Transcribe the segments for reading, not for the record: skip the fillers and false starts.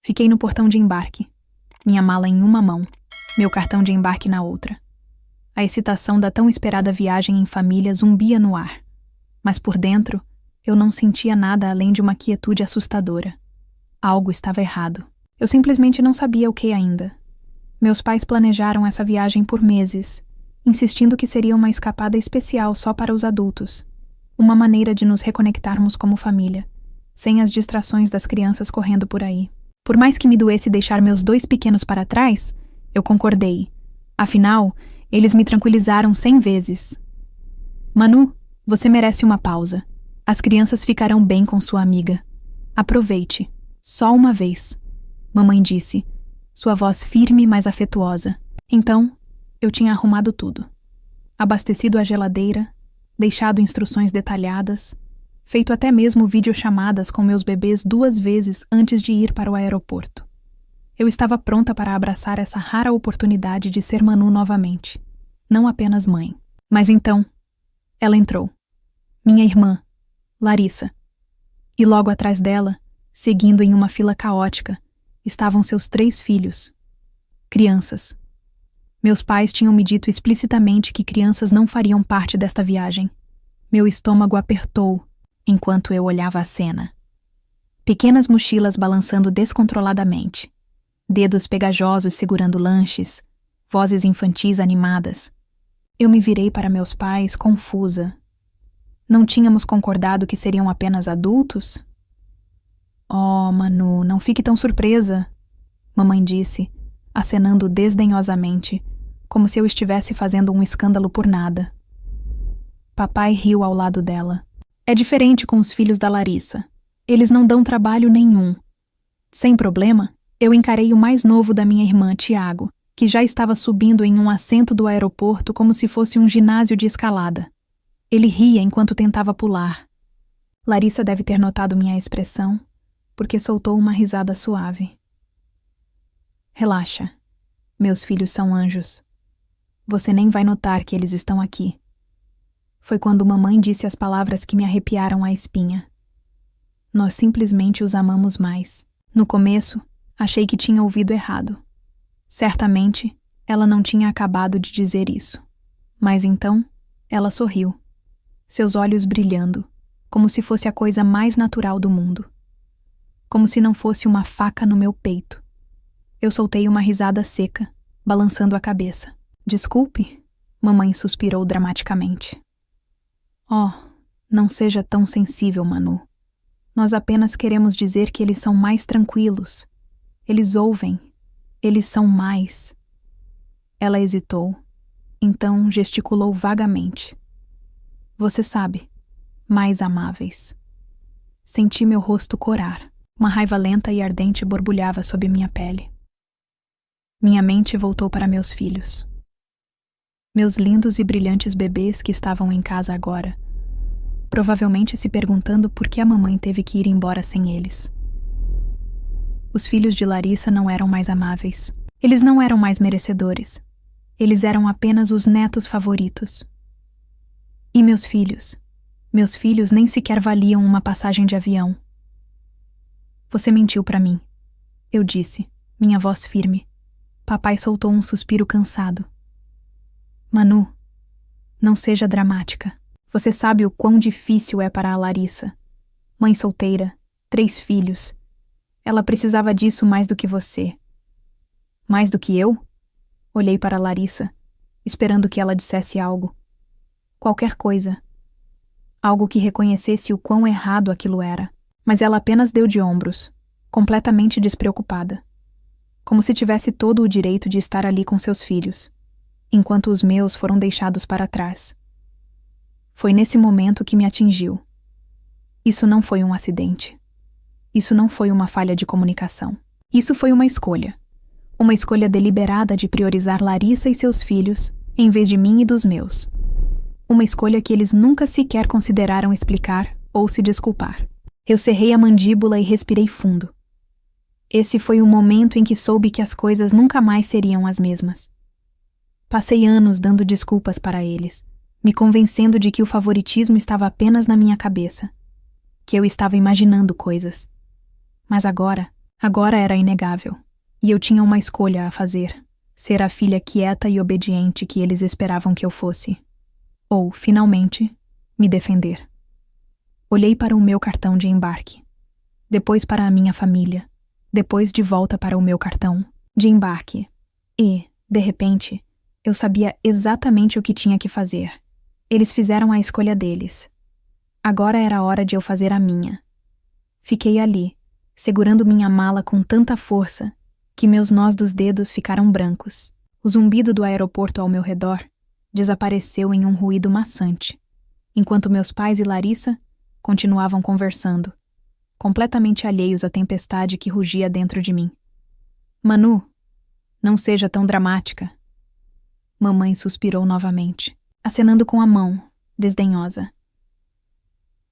Fiquei no portão de embarque, minha mala em uma mão, meu cartão de embarque na outra. A excitação da tão esperada viagem em família zumbia no ar, mas por dentro eu não sentia nada além de uma quietude assustadora. Algo estava errado. Eu simplesmente não sabia o que ainda. Meus pais planejaram essa viagem por meses, insistindo que seria uma escapada especial só para os adultos, uma maneira de nos reconectarmos como família, sem as distrações das crianças correndo por aí. Por mais que me doesse deixar meus 2 pequenos para trás, eu concordei. Afinal, eles me tranquilizaram 100 vezes. Manu, você merece uma pausa. As crianças ficarão bem com sua amiga. Aproveite. Só uma vez. Mamãe disse, sua voz firme, mas afetuosa. Então, eu tinha arrumado tudo. Abastecido a geladeira, deixado instruções detalhadas, feito até mesmo videochamadas com meus bebês 2 vezes antes de ir para o aeroporto. Eu estava pronta para abraçar essa rara oportunidade de ser Manu novamente, não apenas mãe. Mas então, ela entrou. Minha irmã, Larissa. E logo atrás dela, seguindo em uma fila caótica, estavam seus 3 filhos. Crianças. Meus pais tinham me dito explicitamente que crianças não fariam parte desta viagem. Meu estômago apertou enquanto eu olhava a cena. Pequenas mochilas balançando descontroladamente. Dedos pegajosos segurando lanches, vozes infantis animadas. Eu me virei para meus pais, confusa. Não tínhamos concordado que seriam apenas adultos? Oh, Manu, não fique tão surpresa, mamãe disse, acenando desdenhosamente, como se eu estivesse fazendo um escândalo por nada. Papai riu ao lado dela. É diferente com os filhos da Larissa. Eles não dão trabalho nenhum. Sem problema, eu encarei o mais novo da minha irmã, Tiago, que já estava subindo em um assento do aeroporto como se fosse um ginásio de escalada. Ele ria enquanto tentava pular. Larissa deve ter notado minha expressão, porque soltou uma risada suave. Relaxa. Meus filhos são anjos. Você nem vai notar que eles estão aqui. Foi quando mamãe disse as palavras que me arrepiaram a espinha. Nós simplesmente os amamos mais. No começo, achei que tinha ouvido errado. Certamente, ela não tinha acabado de dizer isso. Mas então, ela sorriu. Seus olhos brilhando, como se fosse a coisa mais natural do mundo. Como se não fosse uma faca no meu peito. Eu soltei uma risada seca, balançando a cabeça. Desculpe, mamãe suspirou dramaticamente. Oh, não seja tão sensível, Manu. Nós apenas queremos dizer que eles são mais tranquilos. Eles ouvem. Eles são mais. Ela hesitou, então gesticulou vagamente. Você sabe, mais amáveis. Senti meu rosto corar. Uma raiva lenta e ardente borbulhava sob minha pele. Minha mente voltou para meus filhos. Meus lindos e brilhantes bebês que estavam em casa agora, provavelmente se perguntando por que a mamãe teve que ir embora sem eles. Os filhos de Larissa não eram mais amáveis. Eles não eram mais merecedores. Eles eram apenas os netos favoritos. E meus filhos? Meus filhos nem sequer valiam uma passagem de avião. Você mentiu para mim, eu disse, minha voz firme. Papai soltou um suspiro cansado. Manu, não seja dramática. Você sabe o quão difícil é para a Larissa. Mãe solteira, 3 filhos. Ela precisava disso mais do que você. Mais do que eu? Olhei para Larissa, esperando que ela dissesse algo. Qualquer coisa. Algo que reconhecesse o quão errado aquilo era. Mas ela apenas deu de ombros, completamente despreocupada. Como se tivesse todo o direito de estar ali com seus filhos, enquanto os meus foram deixados para trás. Foi nesse momento que me atingiu. Isso não foi um acidente. Isso não foi uma falha de comunicação. Isso foi uma escolha. Uma escolha deliberada de priorizar Larissa e seus filhos, em vez de mim e dos meus. Uma escolha que eles nunca sequer consideraram explicar ou se desculpar. Eu cerrei a mandíbula e respirei fundo. Esse foi o momento em que soube que as coisas nunca mais seriam as mesmas. Passei anos dando desculpas para eles, me convencendo de que o favoritismo estava apenas na minha cabeça, que eu estava imaginando coisas. Mas agora, Agora era inegável, e eu tinha uma escolha a fazer: ser a filha quieta e obediente que eles esperavam que eu fosse. Ou, finalmente, me defender. Olhei para o meu cartão de embarque, depois para a minha família, depois de volta para o meu cartão de embarque. E, de repente, eu sabia exatamente o que tinha que fazer. Eles fizeram a escolha deles. Agora era a hora de eu fazer a minha. Fiquei ali, segurando minha mala com tanta força que meus nós dos dedos ficaram brancos. O zumbido do aeroporto ao meu redor desapareceu em um ruído maçante, enquanto meus pais e Larissa continuavam conversando, completamente alheios à tempestade que rugia dentro de mim. Manu, não seja tão dramática. Mamãe suspirou novamente, acenando com a mão, desdenhosa.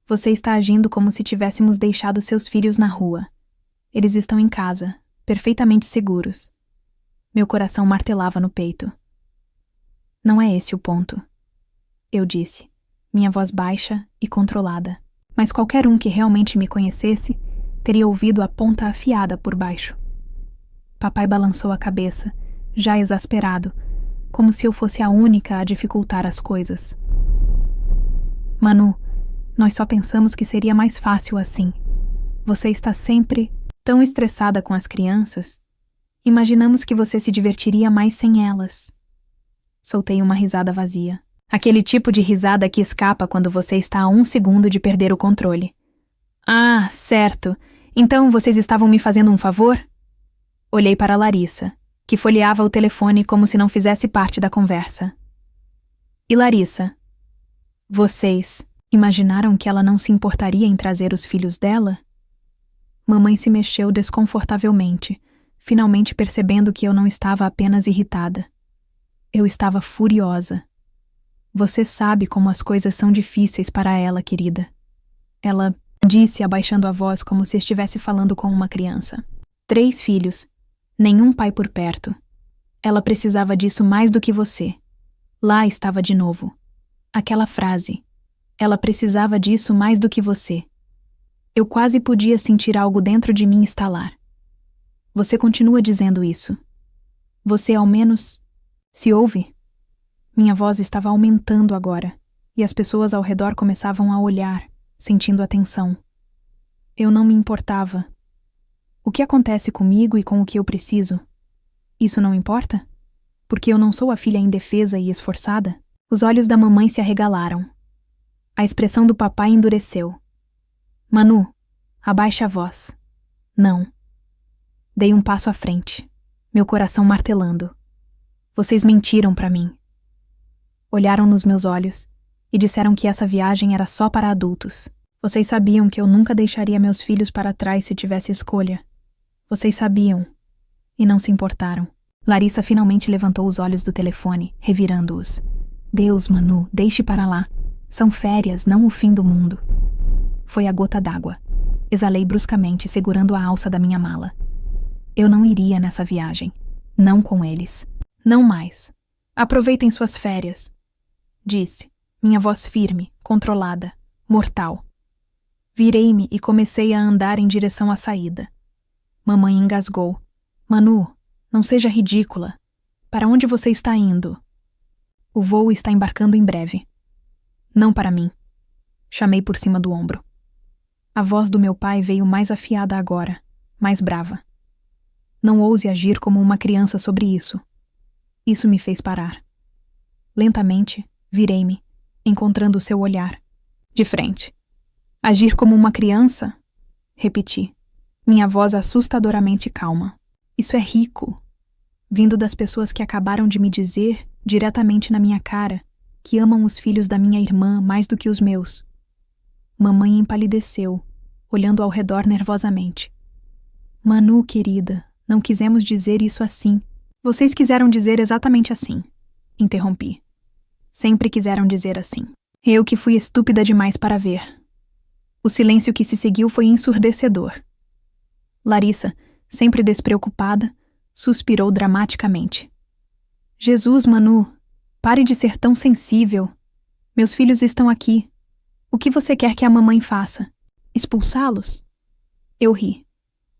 Você está agindo como se tivéssemos deixado seus filhos na rua. Eles estão em casa, perfeitamente seguros. Meu coração martelava no peito. Não é esse o ponto, eu disse, minha voz baixa e controlada. Mas qualquer um que realmente me conhecesse teria ouvido a ponta afiada por baixo. Papai balançou a cabeça, já exasperado, como se eu fosse a única a dificultar as coisas. Manu, nós só pensamos que seria mais fácil assim. Você está sempre tão estressada com as crianças. Imaginamos que você se divertiria mais sem elas. Soltei uma risada vazia. Aquele tipo de risada que escapa quando você está a 1 segundo de perder o controle. Ah, certo. Então vocês estavam me fazendo um favor? Olhei para Larissa, que folheava o telefone como se não fizesse parte da conversa. E Larissa? Vocês imaginaram que ela não se importaria em trazer os filhos dela? Mamãe se mexeu desconfortavelmente, finalmente percebendo que eu não estava apenas irritada. Eu estava furiosa. Você sabe como as coisas são difíceis para ela, querida. Ela disse, abaixando a voz como se estivesse falando com uma criança. 3 filhos, nenhum pai por perto. Ela precisava disso mais do que você. Lá estava de novo. Aquela frase. Ela precisava disso mais do que você. Eu quase podia sentir algo dentro de mim estalar. Você continua dizendo isso. Você ao menos se ouve? Minha voz estava aumentando agora, e as pessoas ao redor começavam a olhar, sentindo a tensão. Eu não me importava. O que acontece comigo e com o que eu preciso? Isso não importa? Porque eu não sou a filha indefesa e esforçada? Os olhos da mamãe se arregalaram. A expressão do papai endureceu. Manu, abaixe a voz. Não. Dei um passo à frente, meu coração martelando. Vocês mentiram para mim. Olharam nos meus olhos e disseram que essa viagem era só para adultos. Vocês sabiam que eu nunca deixaria meus filhos para trás se tivesse escolha. Vocês sabiam e não se importaram. Larissa finalmente levantou os olhos do telefone, revirando-os. Deus, Manu, deixe para lá. São férias, não o fim do mundo. Foi a gota d'água. Exalei bruscamente, segurando a alça da minha mala. Eu não iria nessa viagem. Não com eles. Não mais. Aproveitem suas férias, disse, minha voz firme, controlada, mortal. Virei-me e comecei a andar em direção à saída. Mamãe engasgou. Manu, não seja ridícula. Para onde você está indo? O voo está embarcando em breve. Não para mim. Chamei por cima do ombro. A voz do meu pai veio mais afiada agora, mais brava. Não ouse agir como uma criança sobre isso. Isso me fez parar. Lentamente, virei-me, encontrando seu olhar. De frente. Agir como uma criança? Repeti, minha voz assustadoramente calma. Isso é rico. Vindo das pessoas que acabaram de me dizer, diretamente na minha cara, que amam os filhos da minha irmã mais do que os meus. Mamãe empalideceu, olhando ao redor nervosamente. Manu, querida, não quisemos dizer isso assim. Vocês quiseram dizer exatamente assim, interrompi. Sempre quiseram dizer assim. Eu que fui estúpida demais para ver. O silêncio que se seguiu foi ensurdecedor. Larissa, sempre despreocupada, suspirou dramaticamente. Jesus, Manu, pare de ser tão sensível. Meus filhos estão aqui. O que você quer que a mamãe faça? Expulsá-los? Eu ri.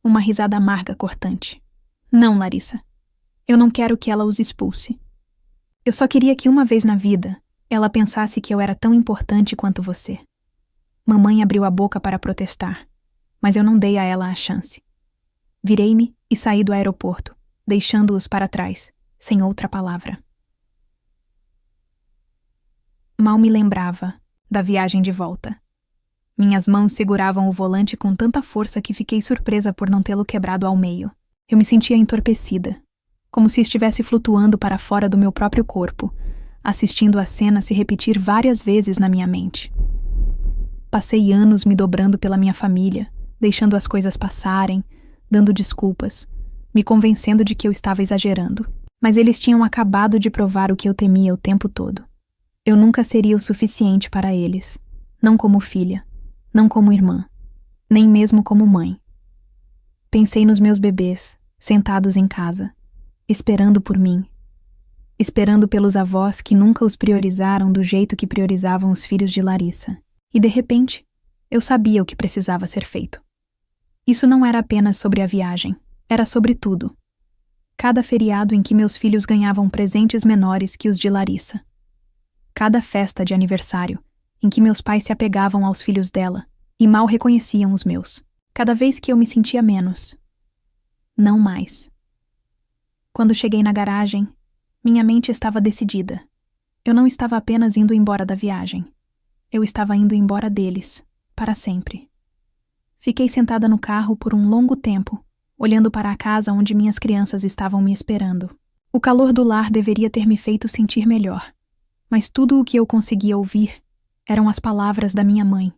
Uma risada amarga cortante. Não, Larissa. Eu não quero que ela os expulse. Eu só queria que uma vez na vida ela pensasse que eu era tão importante quanto você. Mamãe abriu a boca para protestar, mas eu não dei a ela a chance. Virei-me e saí do aeroporto, deixando-os para trás, sem outra palavra. Mal me lembrava da viagem de volta. Minhas mãos seguravam o volante com tanta força que fiquei surpresa por não tê-lo quebrado ao meio. Eu me sentia entorpecida, como se estivesse flutuando para fora do meu próprio corpo, assistindo a cena se repetir várias vezes na minha mente. Passei anos me dobrando pela minha família, deixando as coisas passarem, dando desculpas, me convencendo de que eu estava exagerando. Mas eles tinham acabado de provar o que eu temia o tempo todo. Eu nunca seria o suficiente para eles, não como filha, não como irmã, nem mesmo como mãe. Pensei nos meus bebês, sentados em casa, esperando por mim, esperando pelos avós que nunca os priorizaram do jeito que priorizavam os filhos de Larissa. E de repente, eu sabia o que precisava ser feito. Isso não era apenas sobre a viagem, era sobre tudo. Cada feriado em que meus filhos ganhavam presentes menores que os de Larissa. Cada festa de aniversário em que meus pais se apegavam aos filhos dela e mal reconheciam os meus. Cada vez que eu me sentia menos. Não mais. Quando cheguei na garagem, minha mente estava decidida. Eu não estava apenas indo embora da viagem. Eu estava indo embora deles, para sempre. Fiquei sentada no carro por um longo tempo, olhando para a casa onde minhas crianças estavam me esperando. O calor do lar deveria ter me feito sentir melhor, mas tudo o que eu conseguia ouvir eram as palavras da minha mãe.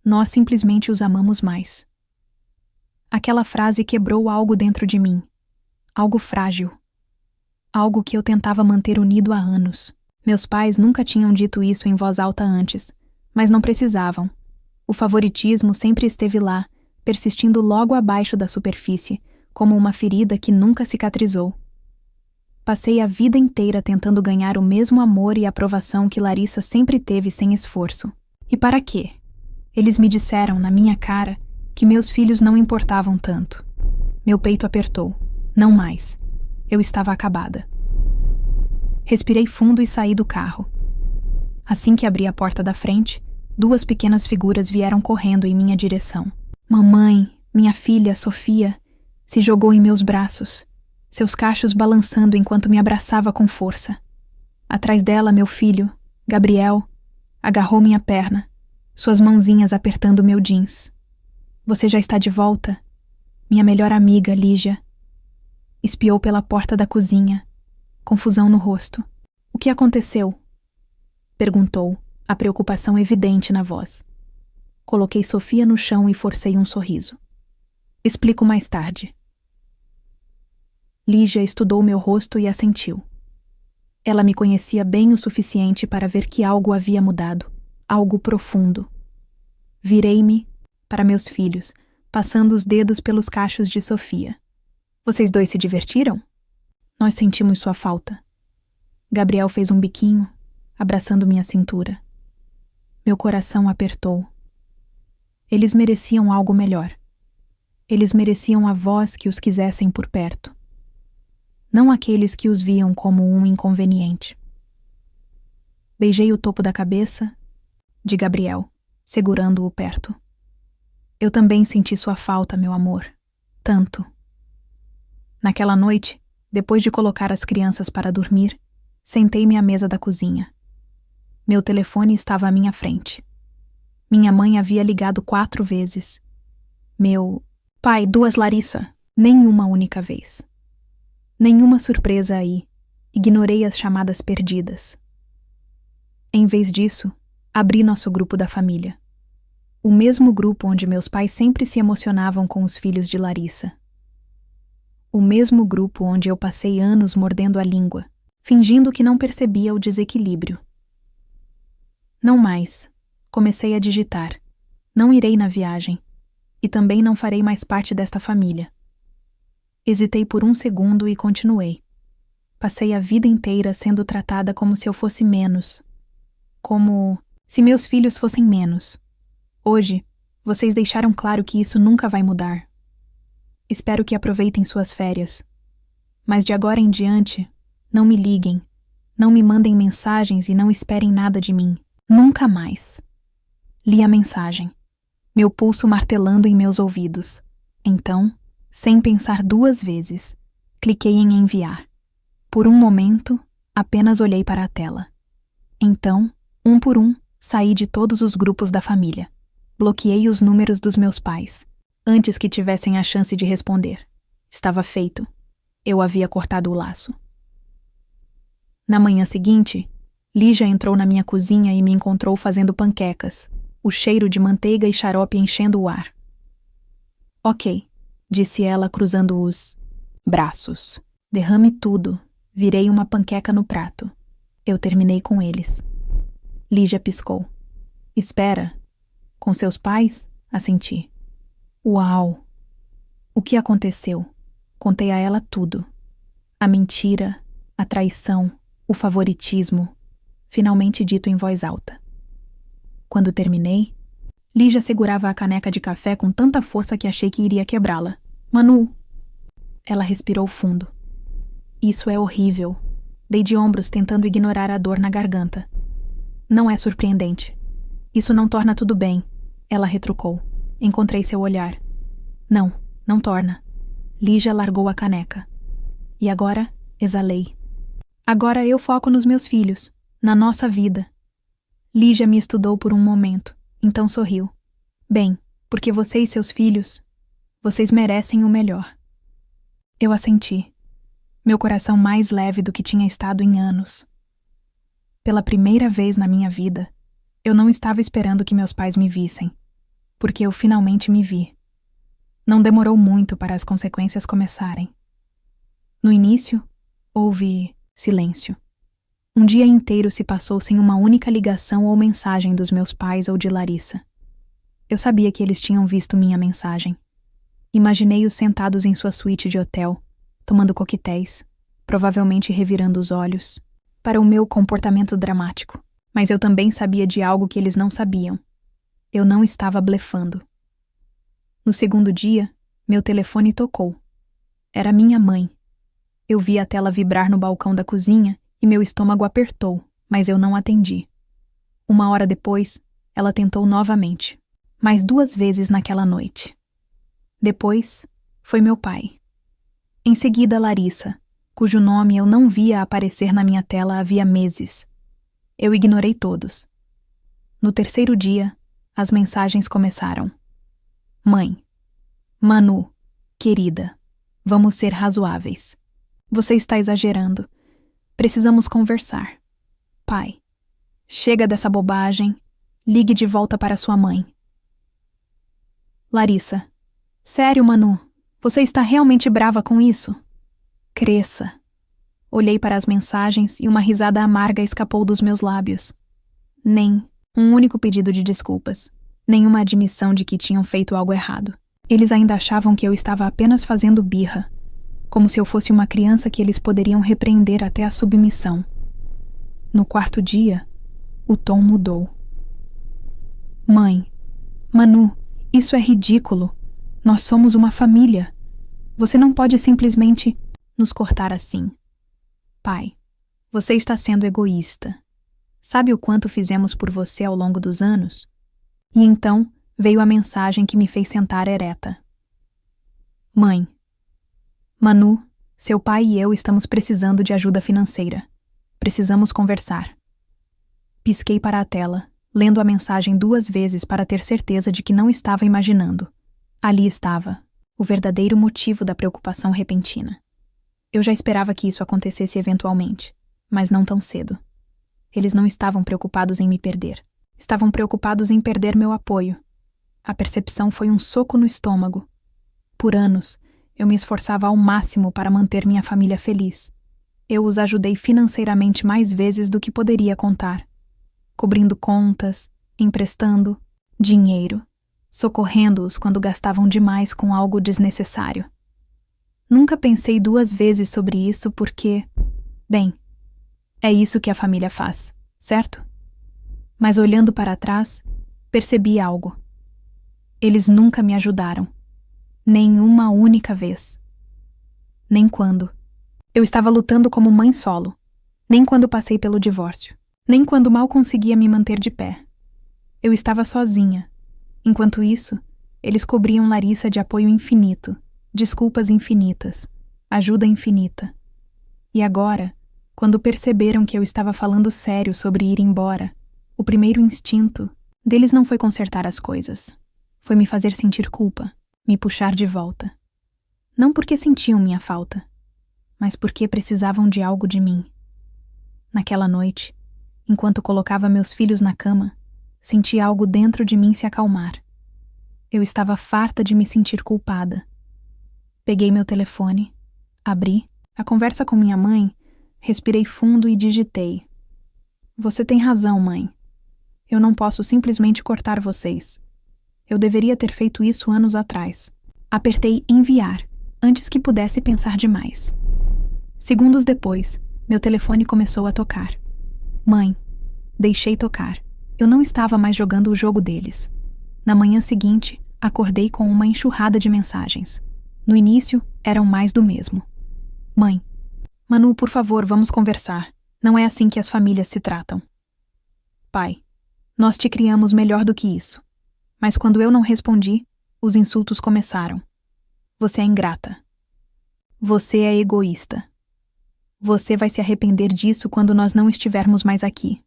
Nós simplesmente os amamos mais. Aquela frase quebrou algo dentro de mim, algo frágil, algo que eu tentava manter unido há anos. Meus pais nunca tinham dito isso em voz alta antes, mas não precisavam. O favoritismo sempre esteve lá, persistindo logo abaixo da superfície, como uma ferida que nunca cicatrizou. Passei a vida inteira tentando ganhar o mesmo amor e aprovação que Larissa sempre teve sem esforço. E para quê? Eles me disseram, na minha cara, que meus filhos não importavam tanto. Meu peito apertou. Não mais. Eu estava acabada. Respirei fundo e saí do carro. Assim que abri a porta da frente, 2 pequenas figuras vieram correndo em minha direção. Mamãe, minha filha, Sofia, se jogou em meus braços, seus cachos balançando enquanto me abraçava com força. Atrás dela, meu filho, Gabriel, agarrou minha perna, suas mãozinhas apertando meu jeans. Você já está de volta? Minha melhor amiga, Lígia. Espiou pela porta da cozinha, confusão no rosto. O que aconteceu? Perguntou, a preocupação evidente na voz. Coloquei Sofia no chão e forcei um sorriso. Explico mais tarde. Lígia estudou meu rosto e assentiu. Ela me conhecia bem o suficiente para ver que algo havia mudado, algo profundo. Virei-me para meus filhos, passando os dedos pelos cachos de Sofia. Vocês 2 se divertiram? Nós sentimos sua falta. Gabriel fez um biquinho, abraçando minha cintura. Meu coração apertou. Eles mereciam algo melhor. Eles mereciam avós que os quisessem por perto. Não aqueles que os viam como um inconveniente. Beijei o topo da cabeça de Gabriel, segurando-o perto. Eu também senti sua falta, meu amor. Tanto. Naquela noite, depois de colocar as crianças para dormir, sentei-me à mesa da cozinha. Meu telefone estava à minha frente. Minha mãe havia ligado 4 vezes. Meu pai, 2 Larissa, nenhuma única vez. Nenhuma surpresa aí. Ignorei as chamadas perdidas. Em vez disso, abri nosso grupo da família. O mesmo grupo onde meus pais sempre se emocionavam com os filhos de Larissa. O mesmo grupo onde eu passei anos mordendo a língua, fingindo que não percebia o desequilíbrio. Não mais. Comecei a digitar. Não irei na viagem. E também não farei mais parte desta família. Hesitei por 1 segundo e continuei. Passei a vida inteira sendo tratada como se eu fosse menos. Como se meus filhos fossem menos. Hoje, vocês deixaram claro que isso nunca vai mudar. Espero que aproveitem suas férias. Mas de agora em diante, não me liguem, não me mandem mensagens e não esperem nada de mim. Nunca mais. Li a mensagem, meu pulso martelando em meus ouvidos. Então, sem pensar 2 vezes, cliquei em enviar. Por um momento, apenas olhei para a tela. Então, um por um, saí de todos os grupos da família. Bloqueei os números dos meus pais, antes que tivessem a chance de responder. Estava feito. Eu havia cortado o laço. Na manhã seguinte, Lígia entrou na minha cozinha e me encontrou fazendo panquecas, o cheiro de manteiga e xarope enchendo o ar. Ok, disse ela cruzando os braços. Derrame tudo. Virei uma panqueca no prato. Eu terminei com eles. Lígia piscou. Espera. Com seus pais? Assenti. Uau! O que aconteceu? Contei a ela tudo. A mentira, a traição, o favoritismo, finalmente dito em voz alta. Quando terminei, Lígia segurava a caneca de café com tanta força que achei que iria quebrá-la. Manu! Ela respirou fundo. Isso é horrível. Dei de ombros tentando ignorar a dor na garganta. Não é surpreendente. Isso não torna tudo bem. Ela retrucou. Encontrei seu olhar. Não, não torna. Lígia largou a caneca. E agora, exalei. Agora eu foco nos meus filhos, na nossa vida. Lígia me estudou por um momento, então sorriu. Bem, porque você e seus filhos, vocês merecem o melhor. Eu assenti. Meu coração mais leve do que tinha estado em anos. Pela primeira vez na minha vida, eu não estava esperando que meus pais me vissem, porque eu finalmente me vi. Não demorou muito para as consequências começarem. No início, houve silêncio. Um dia inteiro se passou sem uma única ligação ou mensagem dos meus pais ou de Larissa. Eu sabia que eles tinham visto minha mensagem. Imaginei-os sentados em sua suíte de hotel, tomando coquetéis, provavelmente revirando os olhos, para o meu comportamento dramático. Mas eu também sabia de algo que eles não sabiam. Eu não estava blefando. No segundo dia, meu telefone tocou. Era minha mãe. Eu vi a tela vibrar no balcão da cozinha e meu estômago apertou, mas eu não atendi. 1 hora depois, ela tentou novamente, mais 2 vezes naquela noite. Depois, foi meu pai. Em seguida, Larissa, cujo nome eu não via aparecer na minha tela havia meses. Eu ignorei todos. No 3º dia, as mensagens começaram. Mãe. Manu, querida, vamos ser razoáveis. Você está exagerando. Precisamos conversar. Pai. Chega dessa bobagem. Ligue de volta para sua mãe. Larissa. Sério, Manu? Você está realmente brava com isso? Cresça. Olhei para as mensagens e uma risada amarga escapou dos meus lábios. Nem um único pedido de desculpas. Nenhuma admissão de que tinham feito algo errado. Eles ainda achavam que eu estava apenas fazendo birra, como se eu fosse uma criança que eles poderiam repreender até a submissão. No 4º dia, o tom mudou. Mãe, Manu, isso é ridículo. Nós somos uma família. Você não pode simplesmente nos cortar assim. Pai, você está sendo egoísta. Sabe o quanto fizemos por você ao longo dos anos? E então veio a mensagem que me fez sentar ereta. Mãe, Manu, seu pai e eu estamos precisando de ajuda financeira. Precisamos conversar. Pisquei para a tela, lendo a mensagem 2 vezes para ter certeza de que não estava imaginando. Ali estava, o verdadeiro motivo da preocupação repentina. Eu já esperava que isso acontecesse eventualmente, mas não tão cedo. Eles não estavam preocupados em me perder. Estavam preocupados em perder meu apoio. A percepção foi um soco no estômago. Por anos, eu me esforçava ao máximo para manter minha família feliz. Eu os ajudei financeiramente mais vezes do que poderia contar. Cobrindo contas, emprestando dinheiro, socorrendo-os quando gastavam demais com algo desnecessário. Nunca pensei 2 vezes sobre isso porque, bem, é isso que a família faz, certo? Mas olhando para trás, percebi algo. Eles nunca me ajudaram. Nenhuma única vez. Nem quando. Eu estava lutando como mãe solo. Nem quando passei pelo divórcio. Nem quando mal conseguia me manter de pé. Eu estava sozinha. Enquanto isso, eles cobriam Larissa de apoio infinito, desculpas infinitas, ajuda infinita. E agora, quando perceberam que eu estava falando sério sobre ir embora, o primeiro instinto deles não foi consertar as coisas. Foi me fazer sentir culpa, me puxar de volta. Não porque sentiam minha falta, mas porque precisavam de algo de mim. Naquela noite, enquanto colocava meus filhos na cama, senti algo dentro de mim se acalmar. Eu estava farta de me sentir culpada. Peguei meu telefone, abri a conversa com minha mãe, respirei fundo e digitei. Você tem razão, mãe. Eu não posso simplesmente cortar vocês. Eu deveria ter feito isso anos atrás. Apertei enviar, antes que pudesse pensar demais. Segundos depois, meu telefone começou a tocar. Mãe, deixei tocar. Eu não estava mais jogando o jogo deles. Na manhã seguinte, acordei com uma enxurrada de mensagens. No início, eram mais do mesmo. Mãe, Manu, por favor, vamos conversar. Não é assim que as famílias se tratam. Pai, nós te criamos melhor do que isso. Mas quando eu não respondi, os insultos começaram. Você é ingrata. Você é egoísta. Você vai se arrepender disso quando nós não estivermos mais aqui.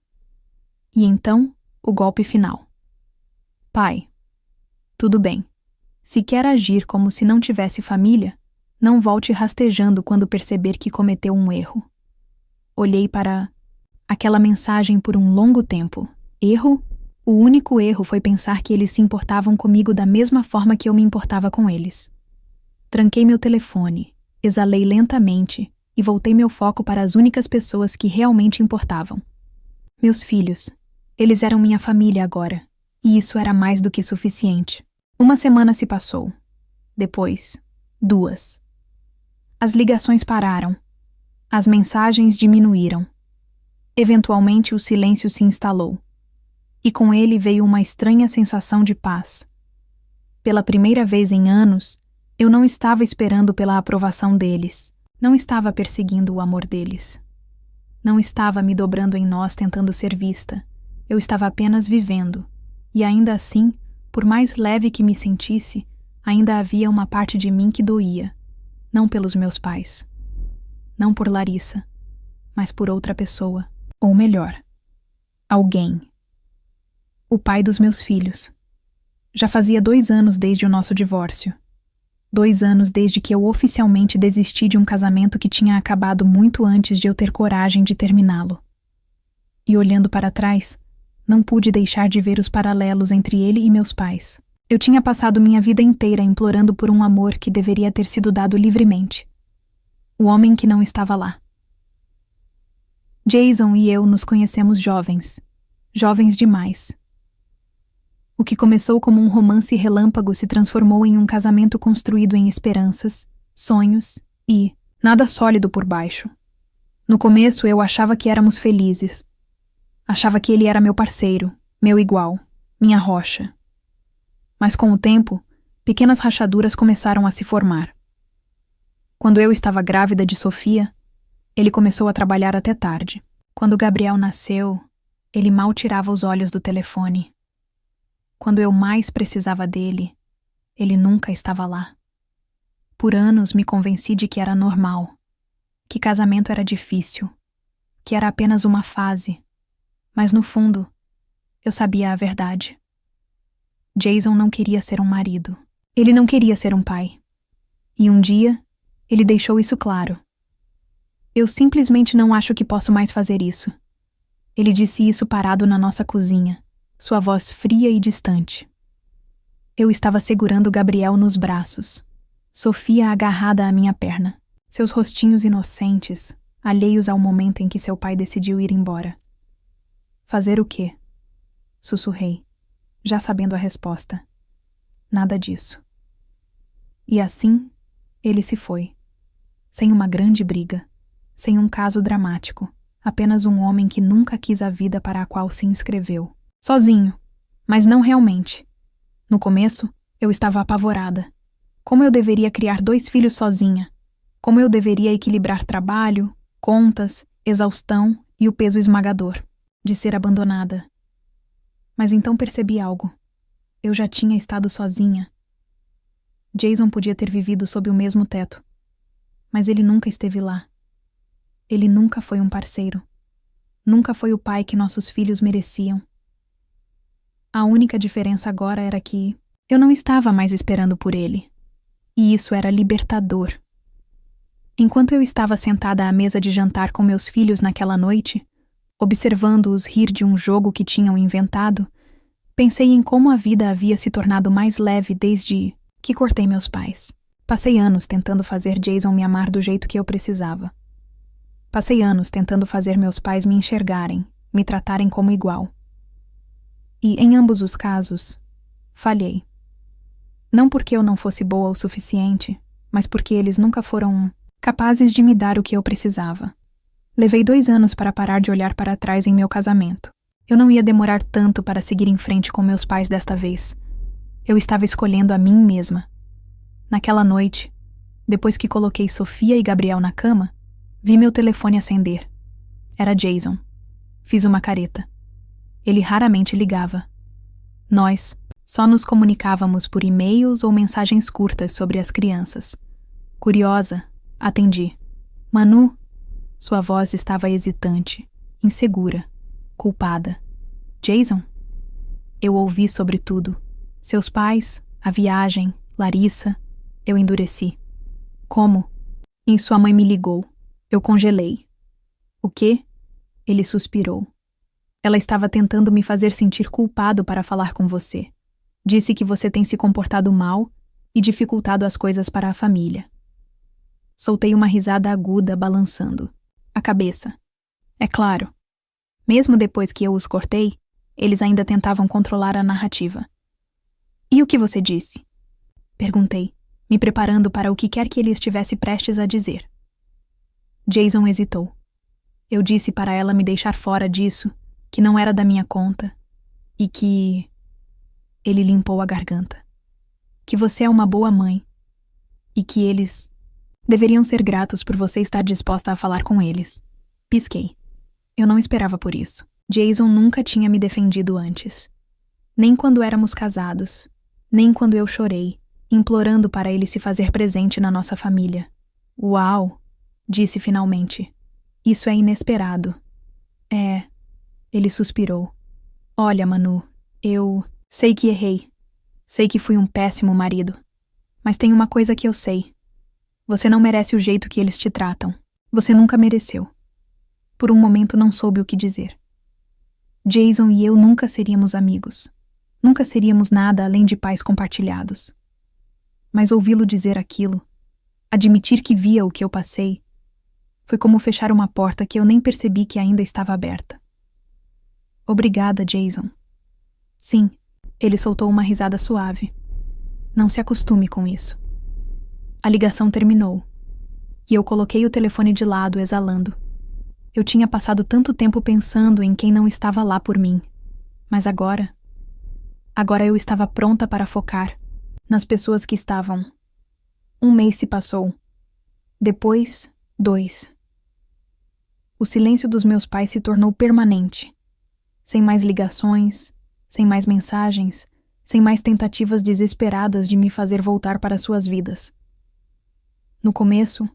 E então, o golpe final. Pai, tudo bem. Se quer agir como se não tivesse família, não volte rastejando quando perceber que cometeu um erro. Olhei para aquela mensagem por um longo tempo. Erro? O único erro foi pensar que eles se importavam comigo da mesma forma que eu me importava com eles. Tranquei meu telefone, exalei lentamente e voltei meu foco para as únicas pessoas que realmente importavam. Meus filhos. Eles eram minha família agora, e isso era mais do que suficiente. Uma semana se passou. Depois, 2. As ligações pararam. As mensagens diminuíram. Eventualmente o silêncio se instalou. E com ele veio uma estranha sensação de paz. Pela primeira vez em anos, eu não estava esperando pela aprovação deles. Não estava perseguindo o amor deles. Não estava me dobrando em nós tentando ser vista. Eu estava apenas vivendo. E ainda assim, por mais leve que me sentisse, ainda havia uma parte de mim que doía. Não pelos meus pais. Não por Larissa. Mas por outra pessoa. Ou melhor, alguém. O pai dos meus filhos. Já fazia 2 anos desde o nosso divórcio. 2 anos desde que eu oficialmente desisti de um casamento que tinha acabado muito antes de eu ter coragem de terminá-lo. E olhando para trás, não pude deixar de ver os paralelos entre ele e meus pais. Eu tinha passado minha vida inteira implorando por um amor que deveria ter sido dado livremente. O homem que não estava lá. Jason e eu nos conhecemos jovens. Jovens demais. O que começou como um romance relâmpago se transformou em um casamento construído em esperanças, sonhos e nada sólido por baixo. No começo eu achava que éramos felizes. Achava que ele era meu parceiro, meu igual, minha rocha. Mas com o tempo, pequenas rachaduras começaram a se formar. Quando eu estava grávida de Sofia, ele começou a trabalhar até tarde. Quando Gabriel nasceu, ele mal tirava os olhos do telefone. Quando eu mais precisava dele, ele nunca estava lá. Por anos me convenci de que era normal, que casamento era difícil, que era apenas uma fase. Mas no fundo, eu sabia a verdade. Jason não queria ser um marido. Ele não queria ser um pai. E um dia, ele deixou isso claro. Eu simplesmente não acho que posso mais fazer isso. Ele disse isso parado na nossa cozinha, sua voz fria e distante. Eu estava segurando Gabriel nos braços, Sofia agarrada à minha perna, seus rostinhos inocentes, alheios ao momento em que seu pai decidiu ir embora. Fazer o quê? Sussurrei, já sabendo a resposta. Nada disso. E assim, ele se foi. Sem uma grande briga, sem um caso dramático, apenas um homem que nunca quis a vida para a qual se inscreveu. Sozinho, mas não realmente. No começo, eu estava apavorada. Como eu deveria criar 2 filhos sozinha. Como eu deveria equilibrar trabalho, contas, exaustão e o peso esmagador de ser abandonada. Mas então percebi algo. Eu já tinha estado sozinha. Jason podia ter vivido sob o mesmo teto, mas ele nunca esteve lá. Ele nunca foi um parceiro. Nunca foi o pai que nossos filhos mereciam. A única diferença agora era que eu não estava mais esperando por ele. E isso era libertador. Enquanto eu estava sentada à mesa de jantar com meus filhos naquela noite, observando-os rir de um jogo que tinham inventado, pensei em como a vida havia se tornado mais leve desde que cortei meus pais. Passei anos tentando fazer Jason me amar do jeito que eu precisava. Passei anos tentando fazer meus pais me enxergarem, me tratarem como igual. E, em ambos os casos, falhei. Não porque eu não fosse boa o suficiente, mas porque eles nunca foram capazes de me dar o que eu precisava. Levei 2 anos para parar de olhar para trás em meu casamento. Eu não ia demorar tanto para seguir em frente com meus pais desta vez. Eu estava escolhendo a mim mesma. Naquela noite, depois que coloquei Sofia e Gabriel na cama, vi meu telefone acender. Era Jason. Fiz uma careta. Ele raramente ligava. Nós só nos comunicávamos por e-mails ou mensagens curtas sobre as crianças. Curiosa, atendi. Manu? Sua voz estava hesitante, insegura, culpada. Jason? Eu ouvi sobre tudo. Seus pais, a viagem, Larissa. Eu endureci. Como? E sua mãe me ligou. Eu congelei. O quê? Ele suspirou. Ela estava tentando me fazer sentir culpado para falar com você. Disse que você tem se comportado mal e dificultado as coisas para a família. Soltei uma risada aguda, balançando a cabeça. É claro. Mesmo depois que eu os cortei, eles ainda tentavam controlar a narrativa. E o que você disse? Perguntei, me preparando para o que quer que ele estivesse prestes a dizer. Jason hesitou. Eu disse para ela me deixar fora disso, que não era da minha conta, e que... Ele limpou a garganta. Que você é uma boa mãe, e que eles deveriam ser gratos por você estar disposta a falar com eles. Pisquei. Eu não esperava por isso. Jason nunca tinha me defendido antes. Nem quando éramos casados, nem quando eu chorei, implorando para ele se fazer presente na nossa família. Uau! Disse finalmente. Isso é inesperado. É... Ele suspirou. Olha, Manu, eu sei que errei. Sei que fui um péssimo marido. Mas tem uma coisa que eu sei. Você não merece o jeito que eles te tratam. Você nunca mereceu. Por um momento não soube o que dizer. Jason e eu nunca seríamos amigos. Nunca seríamos nada além de pais compartilhados. Mas ouvi-lo dizer aquilo, admitir que via o que eu passei, foi como fechar uma porta que eu nem percebi que ainda estava aberta. Obrigada, Jason. Sim, ele soltou uma risada suave. Não se acostume com isso. A ligação terminou, e eu coloquei o telefone de lado, exalando. Eu tinha passado tanto tempo pensando em quem não estava lá por mim, mas agora eu estava pronta para focar nas pessoas que estavam. 1 mês se passou. Depois, 2. O silêncio dos meus pais se tornou permanente. Sem mais ligações, sem mais mensagens, sem mais tentativas desesperadas de me fazer voltar para suas vidas. No começo,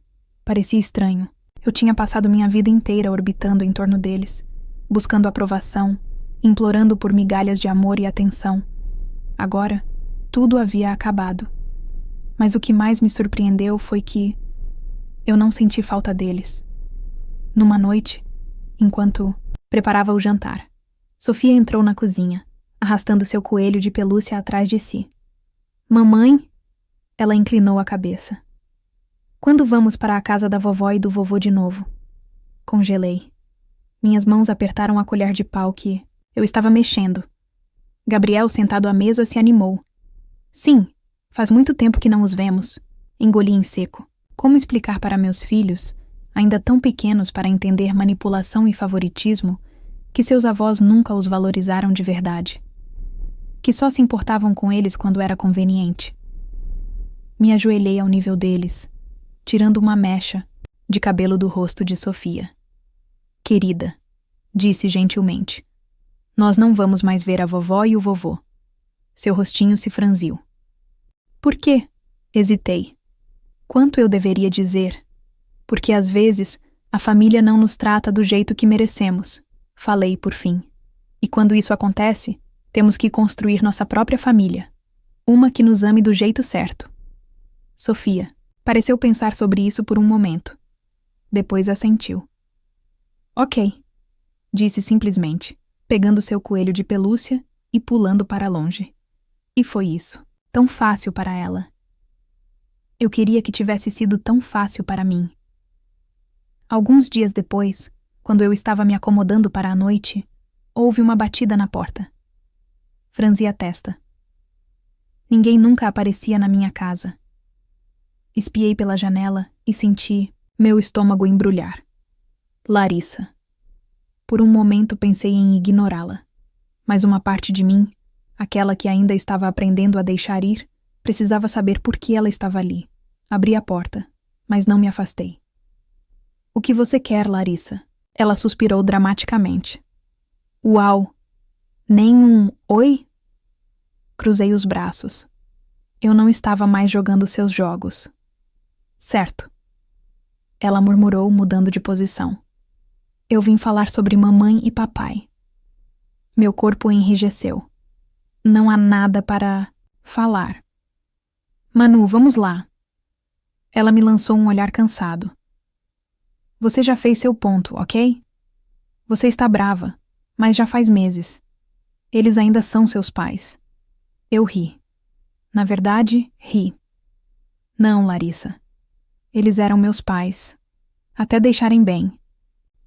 parecia estranho. Eu tinha passado minha vida inteira orbitando em torno deles, buscando aprovação, implorando por migalhas de amor e atenção. Agora, tudo havia acabado. Mas o que mais me surpreendeu foi que eu não senti falta deles. Numa noite, enquanto preparava o jantar, Sofia entrou na cozinha, arrastando seu coelho de pelúcia atrás de si. Mamãe? Ela inclinou a cabeça. Quando vamos para a casa da vovó e do vovô de novo? Congelei. Minhas mãos apertaram a colher de pau que eu estava mexendo. Gabriel, sentado à mesa, se animou. Sim, faz muito tempo que não os vemos. Engoli em seco. Como explicar para meus filhos, ainda tão pequenos para entender manipulação e favoritismo, que seus avós nunca os valorizaram de verdade? Que só se importavam com eles quando era conveniente? Me ajoelhei ao nível deles, tirando uma mecha de cabelo do rosto de Sofia. Querida, disse gentilmente, nós não vamos mais ver a vovó e o vovô. Seu rostinho se franziu. Por quê? Hesitei. Quanto eu deveria dizer? Porque às vezes a família não nos trata do jeito que merecemos, falei por fim. E quando isso acontece, temos que construir nossa própria família. Uma que nos ame do jeito certo. Sofia pareceu pensar sobre isso por um momento. Depois assentiu. Ok, disse simplesmente, pegando seu coelho de pelúcia e pulando para longe. E foi isso, tão fácil para ela. Eu queria que tivesse sido tão fácil para mim. Alguns dias depois, quando eu estava me acomodando para a noite, houve uma batida na porta. Franzi a testa. Ninguém nunca aparecia na minha casa. Espiei pela janela e senti meu estômago embrulhar. Larissa. Por um momento pensei em ignorá-la, mas uma parte de mim, aquela que ainda estava aprendendo a deixar ir, precisava saber por que ela estava ali. Abri a porta, mas não me afastei. O que você quer, Larissa? Ela suspirou dramaticamente. Uau! Nem um oi? Cruzei os braços. Eu não estava mais jogando seus jogos. Certo. Ela murmurou, mudando de posição. Eu vim falar sobre mamãe e papai. Meu corpo enrijeceu. Não há nada para falar. Manu, vamos lá. Ela me lançou um olhar cansado. Você já fez seu ponto, ok? Você está brava, mas já faz meses. Eles ainda são seus pais. Eu ri. Na verdade, ri. Não, Larissa. Eles eram meus pais. Até deixarem bem.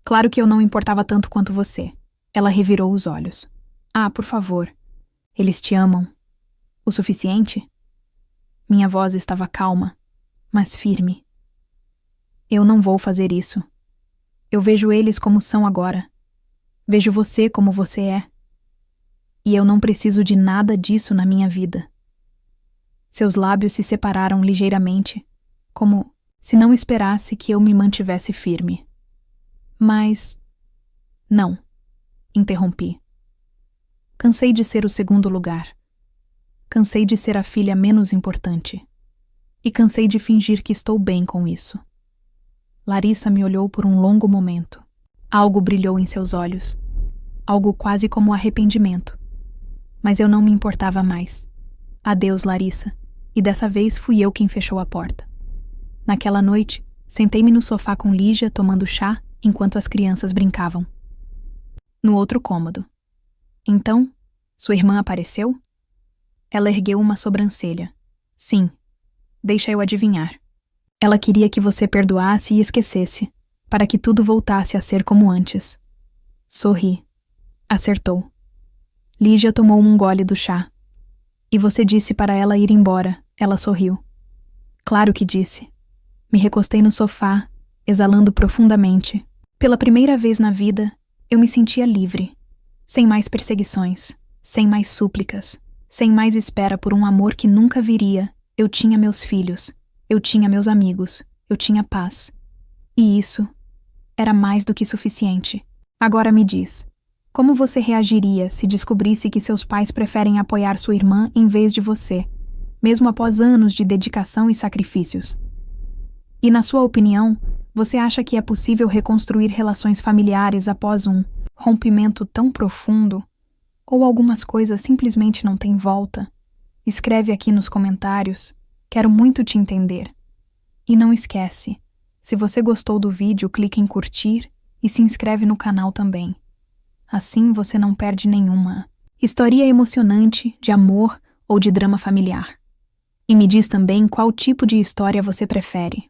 Claro que eu não importava tanto quanto você. Ela revirou os olhos. Ah, por favor. Eles te amam. O suficiente? Minha voz estava calma, mas firme. Eu não vou fazer isso. Eu vejo eles como são agora. Vejo você como você é. E eu não preciso de nada disso na minha vida. Seus lábios se separaram ligeiramente, como se não esperasse que eu me mantivesse firme. Mas... Não, interrompi. Cansei de ser o segundo lugar. Cansei de ser a filha menos importante. E cansei de fingir que estou bem com isso. Larissa me olhou por um longo momento. Algo brilhou em seus olhos. Algo quase como arrependimento. Mas eu não me importava mais. Adeus, Larissa. E dessa vez fui eu quem fechou a porta. Naquela noite, sentei-me no sofá com Lígia tomando chá enquanto as crianças brincavam. No outro cômodo. Então, sua irmã apareceu? Ela ergueu uma sobrancelha. Sim. Deixa eu adivinhar. Ela queria que você perdoasse e esquecesse, para que tudo voltasse a ser como antes. Sorri. Acertou. Lígia tomou um gole do chá. E você disse para ela ir embora. Ela sorriu. Claro que disse. Me recostei no sofá, exalando profundamente. Pela primeira vez na vida, eu me sentia livre. Sem mais perseguições, sem mais súplicas, sem mais espera por um amor que nunca viria. Eu tinha meus filhos, eu tinha meus amigos, eu tinha paz. E isso era mais do que suficiente. Agora me diz, como você reagiria se descobrisse que seus pais preferem apoiar sua irmã em vez de você, mesmo após anos de dedicação e sacrifícios? E na sua opinião, você acha que é possível reconstruir relações familiares após um rompimento tão profundo? Ou algumas coisas simplesmente não têm volta? Escreve aqui nos comentários. Quero muito te entender. E não esquece, se você gostou do vídeo, clique em curtir e se inscreve no canal também. Assim você não perde nenhuma história emocionante de amor ou de drama familiar. E me diz também qual tipo de história você prefere.